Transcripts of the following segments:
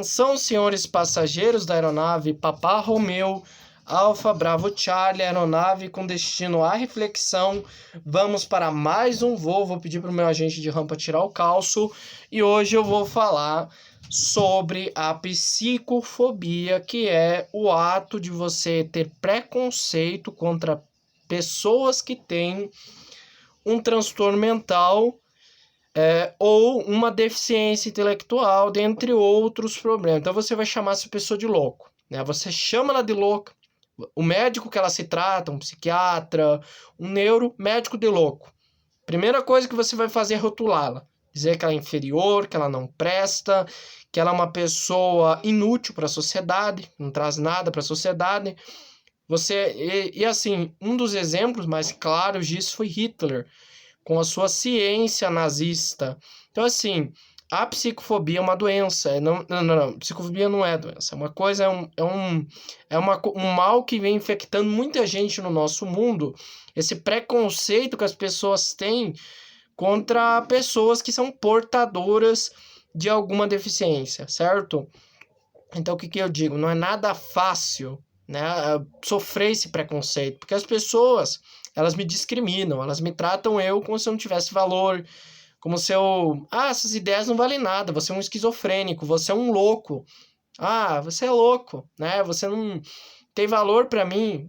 Atenção, senhores passageiros da aeronave Papá Romeu, Alfa Bravo Charlie, aeronave com destino à reflexão. Vamos para mais um voo. Vou pedir para o meu agente de rampa tirar o calço. E hoje eu vou falar sobre a psicofobia, que é o ato de você ter preconceito contra pessoas que têm um transtorno mental ou uma deficiência intelectual, dentre outros problemas. Então você vai chamar essa pessoa de louco, né? Você chama ela de louca. O médico que ela se trata, um psiquiatra, um neuromédico de louco. Primeira coisa que você vai fazer é rotulá-la. Dizer que ela é inferior, que ela não presta, que ela é uma pessoa inútil para a sociedade, não traz nada para a sociedade. Assim, um dos exemplos mais claros disso foi Hitler, com a sua ciência nazista. Então, assim, a psicofobia é uma doença. Não. Psicofobia não é doença. É uma coisa, um mal que vem infectando muita gente no nosso mundo. Esse preconceito que as pessoas têm contra pessoas que são portadoras de alguma deficiência, certo? Então, o que eu digo? Não é nada fácil, né, sofrer esse preconceito, porque as pessoas, elas me discriminam, elas me tratam como se eu não tivesse valor, como se eu... essas ideias não valem nada, você é um esquizofrênico, você é um louco. Você é louco, né, você não tem valor para mim,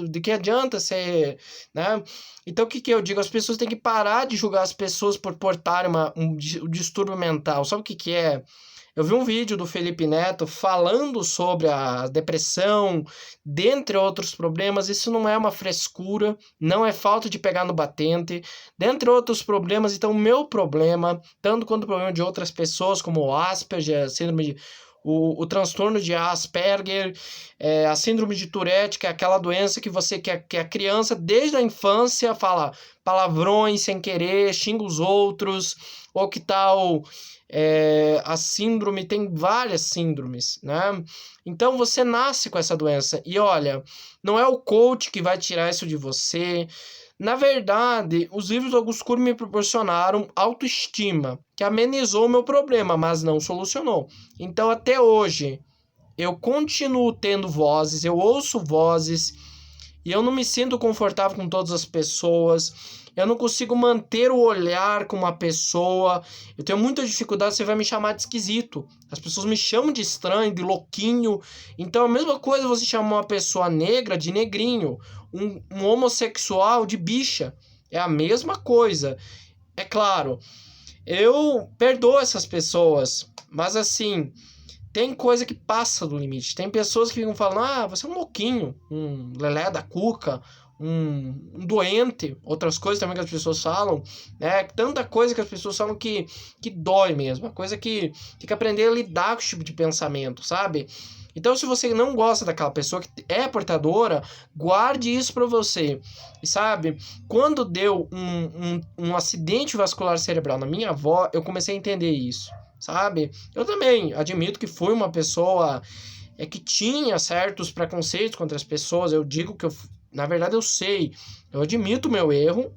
de que adianta ser, né? Então, o que eu digo? As pessoas têm que parar de julgar as pessoas por portarem um distúrbio mental. Sabe o que é? Eu vi um vídeo do Felipe Neto falando sobre a depressão, dentre outros problemas. Isso não é uma frescura, não é falta de pegar no batente. Dentre outros problemas, então, o meu problema, tanto quanto o problema de outras pessoas, como o Asperger, a síndrome de... O transtorno de Asperger, a síndrome de Tourette, que é aquela doença que a criança, desde a infância, fala palavrões sem querer, xinga os outros, ou que tal... a síndrome, tem várias síndromes, né? Então você nasce com essa doença. E olha, não é o coach que vai tirar isso de você. Na verdade, os livros do Augusto Cury me proporcionaram autoestima, que amenizou o meu problema, mas não solucionou. Então, até hoje, eu continuo tendo vozes, eu ouço vozes, e eu não me sinto confortável com todas as pessoas. Eu não consigo manter o olhar com uma pessoa. Eu tenho muita dificuldade, você vai me chamar de esquisito. As pessoas me chamam de estranho, de louquinho. Então, a mesma coisa você chamar uma pessoa negra de negrinho, um homossexual de bicha. É a mesma coisa. É claro, eu perdoo essas pessoas, mas assim, tem coisa que passa do limite. Tem pessoas que ficam falando, você é um louquinho, um lelé da cuca, um doente, outras coisas também que as pessoas falam, né? Tanta coisa que as pessoas falam que dói mesmo, uma coisa que tem que aprender a lidar com esse tipo de pensamento, sabe? Então, se você não gosta daquela pessoa que é portadora, guarde isso pra você. E sabe, quando deu um acidente vascular cerebral na minha avó, eu comecei a entender isso, sabe? Eu também admito que fui uma pessoa que tinha certos preconceitos contra as pessoas. Eu digo que na verdade eu sei, eu admito o meu erro.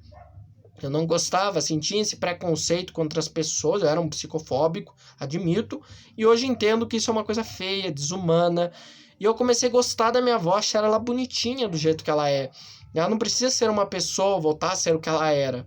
Eu não gostava, sentia esse preconceito contra as pessoas, eu era um psicofóbico, admito, e hoje entendo que isso é uma coisa feia, desumana, e eu comecei a gostar da minha avó, achar ela bonitinha do jeito que ela é. Ela não precisa ser uma pessoa, voltar a ser o que ela era.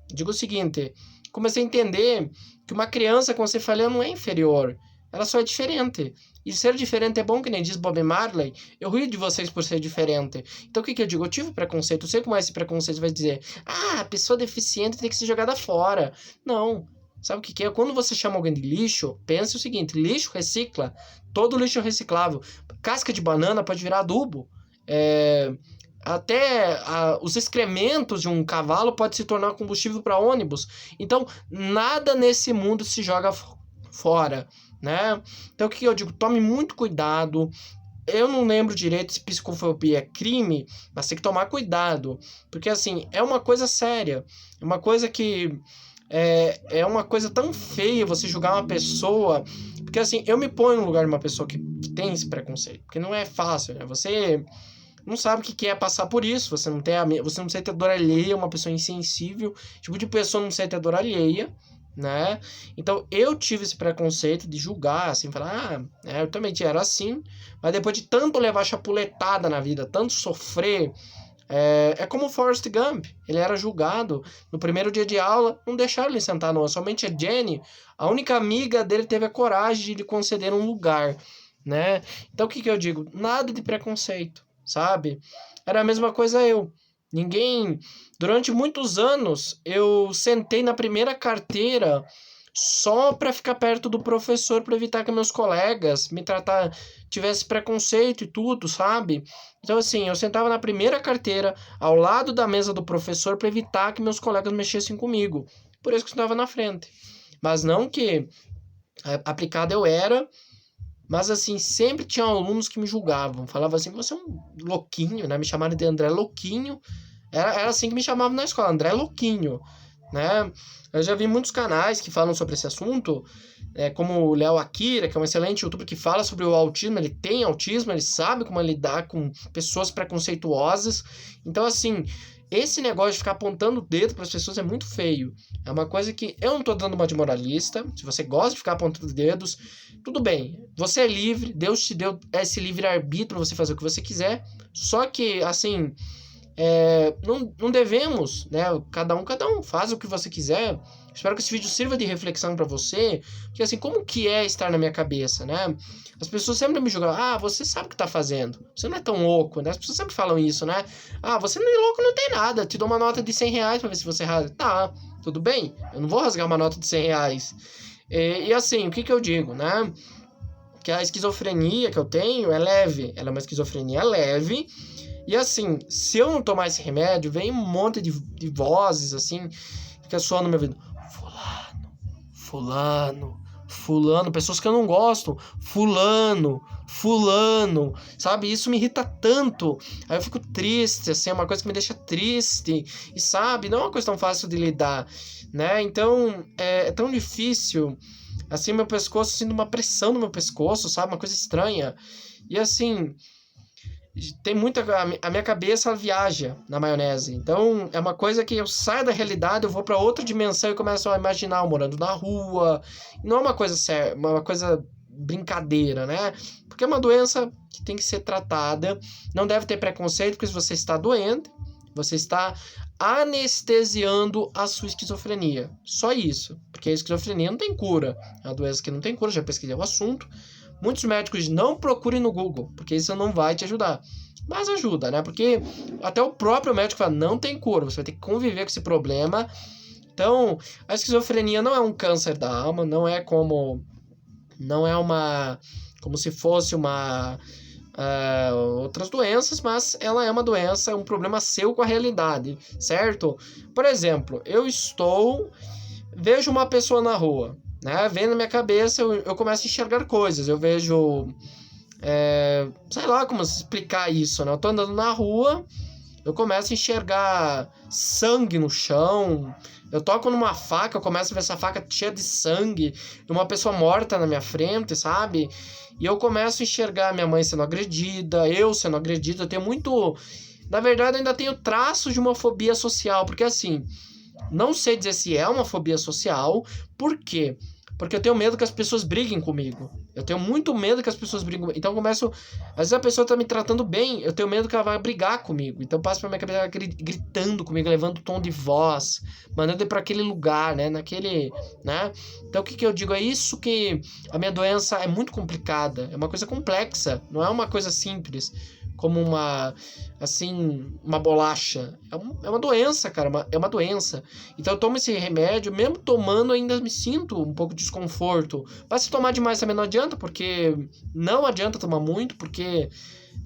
Digo o seguinte, comecei a entender que uma criança, como você falou, não é inferior, ela só é diferente. E ser diferente é bom, que nem diz Bob Marley. Eu rio de vocês por ser diferente. Então o que eu digo? Eu tive preconceito. Eu sei como é esse preconceito. Vai dizer, a pessoa deficiente tem que ser jogada fora. Não. Sabe o que é? Quando você chama alguém de lixo, pense o seguinte, lixo recicla. Todo lixo é reciclável. Casca de banana pode virar adubo. Até os excrementos de um cavalo pode se tornar combustível para ônibus. Então, nada nesse mundo se joga fora, né? Então, o que eu digo? Tome muito cuidado. Eu não lembro direito se psicofobia é crime, mas tem que tomar cuidado. Porque, assim, é uma coisa séria. É uma coisa que... É uma coisa tão feia você julgar uma pessoa... Porque, assim, eu me ponho no lugar de uma pessoa que tem esse preconceito. Porque não é fácil, né? Você não sabe o que é passar por isso. Você não sente a dor alheia, uma pessoa insensível. Tipo de pessoa não sente a dor alheia, né? Então eu tive esse preconceito de julgar, assim, falar, eu também era assim, mas depois de tanto levar chapuletada na vida, tanto sofrer, é como o Forrest Gump, ele era julgado no primeiro dia de aula, não deixaram ele sentar não, somente a Jenny, a única amiga dele, teve a coragem de lhe conceder um lugar, né? Então o que que eu digo? Nada de preconceito, sabe? Era a mesma coisa eu. Ninguém. Durante muitos anos, eu sentei na primeira carteira só para ficar perto do professor, para evitar que meus colegas me tratar tivesse preconceito e tudo, sabe? Então assim, eu sentava na primeira carteira, ao lado da mesa do professor, para evitar que meus colegas mexessem comigo. Por isso que eu estava na frente. Mas não que aplicado eu era, mas assim, sempre tinha alunos que me julgavam. Falavam assim, você é um louquinho, né? Me chamaram de André Louquinho. Era assim que me chamavam na escola, André Louquinho, né? Eu já vi muitos canais que falam sobre esse assunto, como o Léo Akira, que é um excelente youtuber que fala sobre o autismo. Ele tem autismo, ele sabe como lidar com pessoas preconceituosas. Então, assim, esse negócio de ficar apontando o dedo para as pessoas é muito feio. É uma coisa que eu não tô dando uma de moralista. Se você gosta de ficar apontando dedos, tudo bem. Você é livre, Deus te deu esse livre-arbítrio para você fazer o que você quiser. Só que, assim, não devemos, né? Cada um faz o que você quiser. Espero que esse vídeo sirva de reflexão para você, porque assim, como que é estar na minha cabeça, né? As pessoas sempre me julgam, você sabe o que tá fazendo, você não é tão louco, né? As pessoas sempre falam isso, né? Você não é louco, não tem nada, te dou uma nota de 100 reais pra ver se você rasga. Tá, tudo bem, eu não vou rasgar uma nota de 100 reais. E assim, o que que eu digo, né? Que a esquizofrenia que eu tenho é leve, ela é uma esquizofrenia leve. E assim, se eu não tomar esse remédio, vem um monte de vozes, assim, fica soando no meu ouvido. Fulano, pessoas que eu não gosto. Fulano, sabe? Isso me irrita tanto. Aí eu fico triste, assim, é uma coisa que me deixa triste. E sabe, não é uma coisa tão fácil de lidar, né? Então, é tão difícil. Assim, meu pescoço, sinto uma pressão no meu pescoço, sabe? Uma coisa estranha. E assim, tem muita. A minha cabeça ela viaja na maionese. Então é uma coisa que eu saio da realidade, eu vou para outra dimensão e começo a imaginar eu morando na rua. Não é uma coisa séria, uma coisa brincadeira, né? Porque é uma doença que tem que ser tratada. Não deve ter preconceito, porque se você está doente, você está anestesiando a sua esquizofrenia. Só isso. Porque a esquizofrenia não tem cura. É uma doença que não tem cura, já pesquisei o assunto. Muitos médicos não procurem no Google, porque isso não vai te ajudar. Mas ajuda, né? Porque até o próprio médico fala, não tem cura, você vai ter que conviver com esse problema. Então, a esquizofrenia não é um câncer da alma, não é como se fosse outras doenças, mas ela é uma doença, é um problema seu com a realidade, certo? Por exemplo, vejo uma pessoa na rua, né? Vem na minha cabeça, eu começo a enxergar coisas. Eu vejo, sei lá como explicar isso, né? Eu tô andando na rua, eu começo a enxergar sangue no chão. Eu toco numa faca, eu começo a ver essa faca cheia de sangue, de uma pessoa morta na minha frente, sabe? E eu começo a enxergar minha mãe sendo agredida, eu sendo agredido. Eu tenho muito... Na verdade, eu ainda tenho traços de uma fobia social, porque assim... Não sei dizer se é uma fobia social. Por quê? Porque eu tenho medo que as pessoas briguem comigo. Eu tenho muito medo que as pessoas briguem comigo. Então eu começo... Às vezes a pessoa tá me tratando bem, eu tenho medo que ela vai brigar comigo. Então eu passo pra minha cabeça gritando comigo, levando tom de voz, mandando ir pra aquele lugar, né? né? Então o que eu digo? É isso que a minha doença é muito complicada. É uma coisa complexa. Não é uma coisa simples. Como uma bolacha. É uma doença, cara. É uma doença. Então eu tomo esse remédio, mesmo tomando, ainda me sinto um pouco de desconforto. Mas se tomar demais também não adianta, porque não adianta tomar muito, porque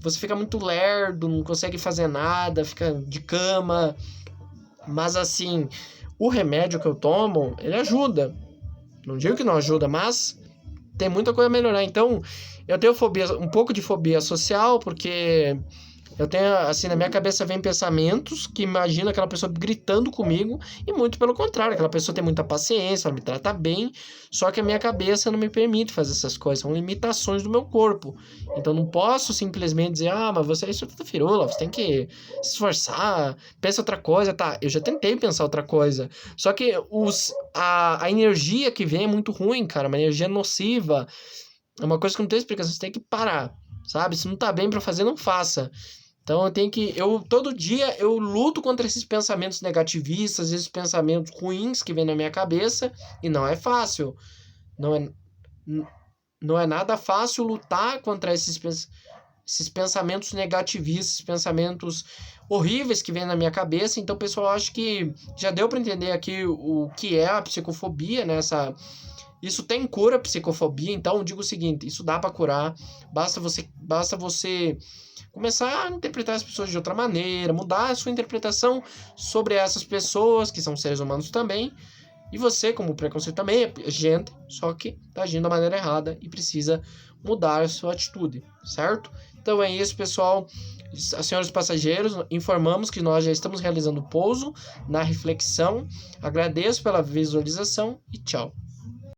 você fica muito lerdo, não consegue fazer nada, fica de cama. Mas assim, o remédio que eu tomo, ele ajuda. Não digo que não ajuda, mas tem muita coisa a melhorar. Então, eu tenho um pouco de fobia social, porque Eu tenho, assim, na minha cabeça vem pensamentos que imagino aquela pessoa gritando comigo, e muito pelo contrário, aquela pessoa tem muita paciência, ela me trata bem, só que a minha cabeça não me permite fazer essas coisas, são limitações do meu corpo. Então não posso simplesmente dizer, mas você é isso tudo firula, você tem que se esforçar, pensa outra coisa, tá? Eu já tentei pensar outra coisa, só que a energia que vem é muito ruim, cara, uma energia nociva, é uma coisa que não tem explicação, você tem que parar, sabe? Se não tá bem pra fazer, não faça. Então todo dia eu luto contra esses pensamentos negativistas, esses pensamentos ruins que vêm na minha cabeça, e não é fácil. Não é, não é nada fácil lutar contra esses pensamentos negativistas, esses pensamentos horríveis que vêm na minha cabeça. Então, pessoal, acho que já deu para entender aqui o que é a psicofobia, né? Isso tem cura, psicofobia, então eu digo o seguinte, isso dá para curar, basta você começar a interpretar as pessoas de outra maneira, mudar a sua interpretação sobre essas pessoas, que são seres humanos também, e você, como preconceito, também é gente, só que tá agindo da maneira errada e precisa mudar a sua atitude, certo? Então é isso, pessoal. Senhores passageiros, informamos que nós já estamos realizando o pouso na reflexão. Agradeço pela visualização e tchau.